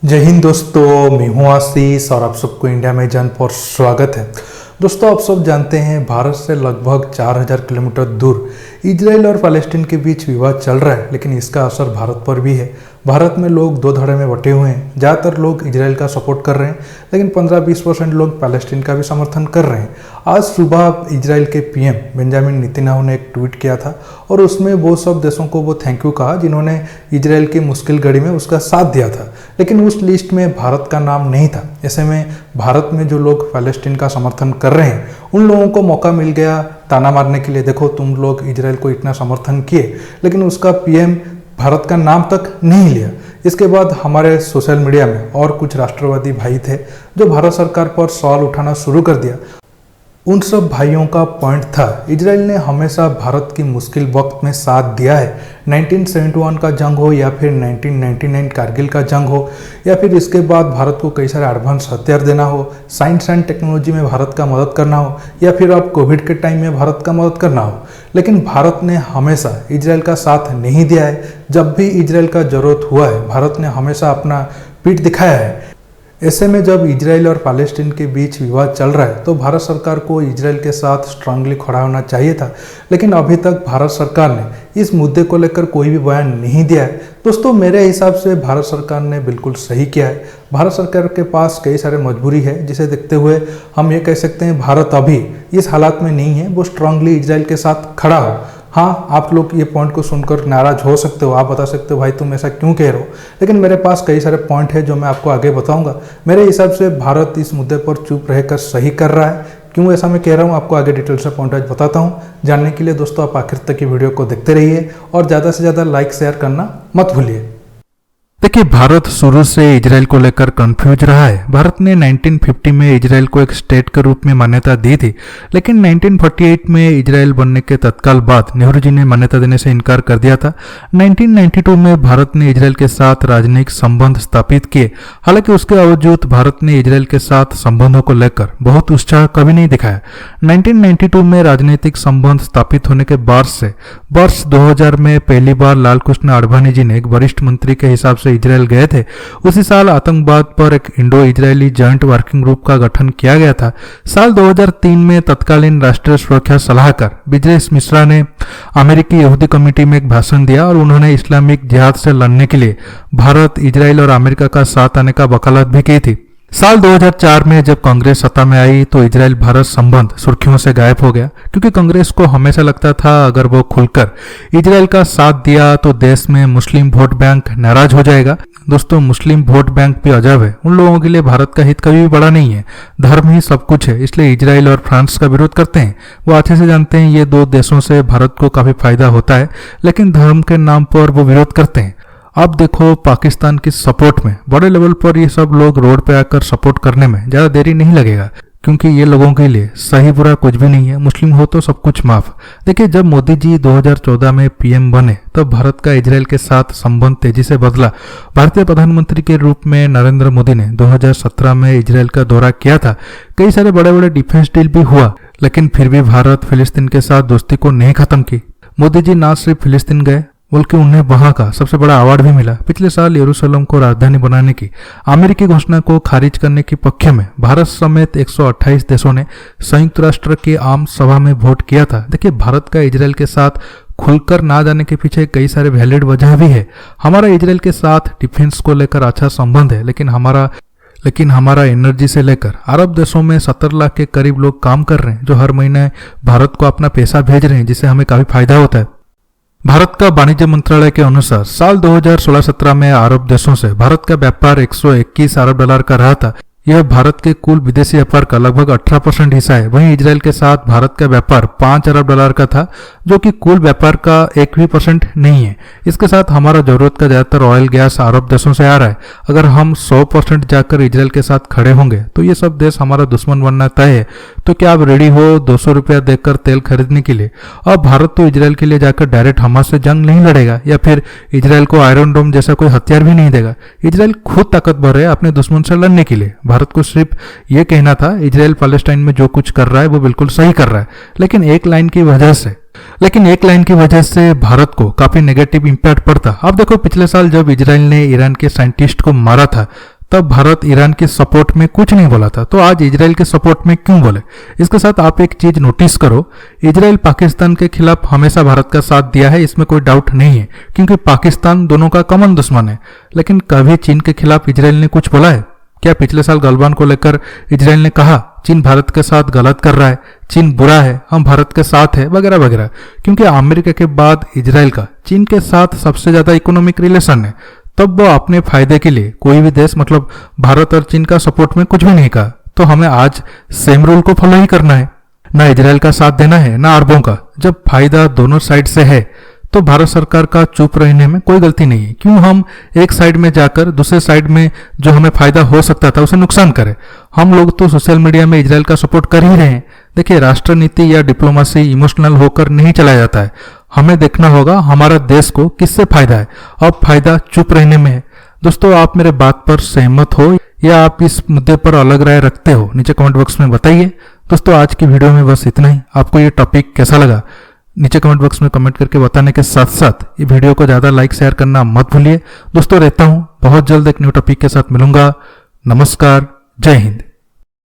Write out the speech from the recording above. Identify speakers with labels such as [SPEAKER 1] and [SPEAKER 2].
[SPEAKER 1] जय हिंद दोस्तों, मैं हूं आशीष और आप सबको इंडिया में जन पर स्वागत है। दोस्तों, आप सब जानते हैं भारत से लगभग 4000 किलोमीटर दूर इजराइल और फ़लस्तीन के बीच विवाद चल रहा है, लेकिन इसका असर भारत पर भी है। भारत में लोग दो धड़े में बटे हुए हैं। ज़्यादातर लोग इजराइल का सपोर्ट कर रहे हैं, लेकिन 15-20% लोग फ़लस्तीन का भी समर्थन कर रहे हैं। आज सुबह इजराइल के पीएम बेंजामिन नेतन्याहू ने एक ट्वीट किया था और उसमें वो सब देशों को वो थैंक यू कहा जिन्होंने इजराइल की मुश्किल घड़ी में उसका साथ दिया था, लेकिन उस लिस्ट में भारत का नाम नहीं था। ऐसे में भारत में जो लोग फ़लस्तीन का समर्थन कर रहे हैं उन लोगों को मौका मिल गया ताना मारने के लिए। देखो, तुम लोग इजराइल को इतना समर्थन किए, लेकिन उसका पीएम भारत का नाम तक नहीं लिया। इसके बाद हमारे सोशल मीडिया में और कुछ राष्ट्रवादी भाई थे जो भारत सरकार पर सवाल उठाना शुरू कर दिया। उन सब भाइयों का पॉइंट था, इजराइल ने हमेशा भारत की मुश्किल वक्त में साथ दिया है। 1971 का जंग हो या फिर 1999 कारगिल का जंग हो या फिर इसके बाद भारत को कई सारे एडवांस हथियार देना हो, साइंस एंड टेक्नोलॉजी में भारत का मदद करना हो या फिर अब कोविड के टाइम में भारत का मदद करना हो, लेकिन भारत ने हमेशा इजराइल का साथ नहीं दिया है। जब भी इजराइल का जरूरत हुआ है, भारत ने हमेशा अपना पीठ दिखाया है। ऐसे में जब इजराइल और फ़लस्तीन के बीच विवाद चल रहा है तो भारत सरकार को इजराइल के साथ स्ट्रांगली खड़ा होना चाहिए था, लेकिन अभी तक भारत सरकार ने इस मुद्दे को लेकर कोई भी बयान नहीं दिया है। दोस्तों, मेरे हिसाब से भारत सरकार ने बिल्कुल सही किया है। भारत सरकार के पास कई सारे मजबूरी है, जिसे देखते हुए हम ये कह सकते हैं भारत अभी इस हालात में नहीं है वो स्ट्रांगली इजराइल के साथ खड़ा हो। हाँ, आप लोग ये पॉइंट को सुनकर नाराज हो सकते हो, आप बता सकते हो भाई तुम ऐसा क्यों कह रहे हो, लेकिन मेरे पास कई सारे पॉइंट है जो मैं आपको आगे बताऊंगा। मेरे हिसाब से भारत इस मुद्दे पर चुप रहकर सही कर रहा है। क्यों ऐसा मैं कह रहा हूँ, आपको आगे डिटेल से पॉइंट वाइज बताता हूँ। जानने के लिए दोस्तों आप आखिर तक की वीडियो को देखते रहिए और ज़्यादा से ज़्यादा लाइक शेयर करना मत भूलिए।
[SPEAKER 2] देखिए, भारत शुरू से इजराइल को लेकर कंफ्यूज रहा है। भारत ने 1950 में इजराइल को एक स्टेट के रूप में मान्यता दी थी, लेकिन 1948 में इजराइल बनने के तत्काल बाद नेहरू जी ने मान्यता देने से इनकार कर दिया था। 1992 में भारत ने इजराइल के साथ राजनयिक संबंध स्थापित किए। हालांकि उसके बावजूद भारत ने इजराइल के साथ संबंधों को लेकर बहुत उत्साह कभी नहीं दिखाया। 1992 में राजनीतिक संबंध स्थापित होने के बाद से वर्ष 2000 में पहली बार लालकृष्ण आडवाणी जी ने एक वरिष्ठ मंत्री के हिसाब से इजराइल गए थे। उसी साल आतंकवाद पर एक Indo Israeli joint working group का गठन किया गया था। साल 2003 में तत्कालीन राष्ट्रीय सुरक्षा सलाहकार ब्रिजेश मिश्रा ने अमेरिकी यहूदी कमेटी में एक भाषण दिया और उन्होंने इस्लामिक जिहाद से लड़ने के लिए भारत, इजराइल और अमेरिका का साथ आने का वकालत भी की थी। साल 2004 में जब कांग्रेस सत्ता में आई तो इजराइल भारत संबंध सुर्खियों से गायब हो गया, क्योंकि कांग्रेस को हमेशा लगता था अगर वो खुलकर इजराइल का साथ दिया तो देश में मुस्लिम वोट बैंक नाराज हो जाएगा। दोस्तों, मुस्लिम वोट बैंक भी अजब है। उन लोगों के लिए भारत का हित कभी भी बड़ा नहीं है। धर्म ही सब कुछ है, इसलिए इजराइल और फ्रांस का विरोध करते हैं। वो अच्छे से जानते हैं ये दो देशों से भारत को काफी फायदा होता है, लेकिन धर्म के नाम पर वो विरोध करते हैं। अब देखो, पाकिस्तान की सपोर्ट में बड़े लेवल पर ये सब लोग रोड पे आकर सपोर्ट करने में ज्यादा देरी नहीं लगेगा, क्योंकि ये लोगों के लिए सही बुरा कुछ भी नहीं है। मुस्लिम हो तो सब कुछ माफ। देखिए, जब मोदी जी 2014 में पीएम बने तब भारत का इजराइल के साथ संबंध तेजी से बदला। भारतीय प्रधानमंत्री के रूप में नरेंद्र मोदी ने 2017 में इजराइल का दौरा किया था। कई सारे बड़े बड़े डिफेंस डील भी हुआ, लेकिन फिर भी भारत फिलिस्तीन के साथ दोस्ती को नहीं खत्म की। मोदी जी ना सिर्फ फिलिस्तीन गए, बल्कि उन्हें वहां का सबसे बड़ा अवार्ड भी मिला। पिछले साल यरूशलेम को राजधानी बनाने की अमेरिकी घोषणा को खारिज करने के पक्ष में भारत समेत 128 देशों ने संयुक्त राष्ट्र की आम सभा में वोट किया था। देखिए, भारत का इजराइल के साथ खुलकर ना जाने के पीछे कई सारे वैलिड वजह भी है। हमारा इजराइल के साथ डिफेंस को लेकर अच्छा संबंध है, लेकिन हमारा एनर्जी से लेकर अरब देशों में 17 लाख के करीब लोग काम कर रहे हैं, जो हर महीने भारत को अपना पैसा भेज रहे हैं, जिससे हमें काफी फायदा होता है। भारत का वाणिज्य मंत्रालय के अनुसार साल 2016-17 में अरब देशों से भारत का व्यापार 121 अरब डॉलर का रहा था। यह भारत के कुल विदेशी व्यापार का लगभग 18% हिस्सा है। वहीं इजराइल के साथ भारत का व्यापार 5 अरब डॉलर का था, जो कि कुल व्यापार का 1 भी % नहीं है। इसके साथ हमारा जरूरत का ज्यादातर ऑयल गैस अरब देशों से आ रहा है। अगर हम 100% जाकर इजराइल के साथ खड़े होंगे तो ये सब देश हमारा दुश्मन बनना तय है। तो क्या आप रेडी हो 200 रुपया देकर तेल खरीदने के लिए? अब भारत तो इजराइल के लिए जाकर डायरेक्ट हमास से जंग नहीं लड़ेगा या फिर इजराइल को आयरन डोम जैसा कोई हथियार भी नहीं देगा। इजराइल खुद ताकतवर है अपने दुश्मन से लड़ने के लिए। भारत को सिर्फ ये कहना था इजराइल पैलेस्टाइन में जो कुछ कर रहा है वो बिल्कुल सही कर रहा है, लेकिन एक लाइन की वजह से भारत को काफी नेगेटिव इंपैक्ट पड़ता। अब देखो, पिछले साल जब इजराइल ने ईरान के साइंटिस्ट को मारा था तब भारत ईरान के सपोर्ट में कुछ नहीं बोला था, तो आज इजराइल के सपोर्ट में क्यों बोले? इसके साथ आप एक चीज नोटिस करो, इजराइल पाकिस्तान के खिलाफ हमेशा भारत का साथ दिया है, इसमें कोई डाउट नहीं है, क्योंकि पाकिस्तान दोनों का कॉमन दुश्मन है। लेकिन कभी चीन के खिलाफ इजराइल ने कुछ बोला है क्या? पिछले साल गलवान को लेकर इजराइल ने कहा चीन भारत के साथ गलत कर रहा है, चीन बुरा है, हम भारत के साथ है, वगैरह वगैरह। क्योंकि अमेरिका के बाद इजराइल का चीन के साथ सबसे ज्यादा इकोनॉमिक रिलेशन है, तब वो अपने फायदे के लिए कोई भी देश मतलब भारत और चीन का सपोर्ट में कुछ भी नहीं कहा। तो हमें आज सेम रूल को फॉलो ही करना है, ना इजराइल का साथ देना है ना अरबों का। जब फायदा दोनों साइड से है तो भारत सरकार का चुप रहने में कोई गलती नहीं है। क्यों हम एक साइड में जाकर दूसरे साइड में जो हमें फायदा हो सकता था उसे नुकसान करें? हम लोग तो सोशल मीडिया में इजराइल का सपोर्ट कर ही रहे हैं। देखिए, राष्ट्रनीति या डिप्लोमेसी इमोशनल होकर नहीं चलाया जाता है, हमें देखना होगा हमारा देश को किससे फायदा है, और फायदा चुप रहने में है। दोस्तों, आप मेरे बात पर सहमत हो या आप इस मुद्दे पर अलग राय रखते हो, नीचे कमेंट बॉक्स में बताइए। दोस्तों, आज की वीडियो में बस इतना ही। आपको ये टॉपिक कैसा लगा नीचे कमेंट बॉक्स में कमेंट करके बताने के साथ साथ ये वीडियो को ज़्यादा लाइक शेयर करना मत भूलिए। दोस्तों, रहता हूँ बहुत जल्द एक न्यू टॉपिक के साथ मिलूंगा। नमस्कार, जय हिंद।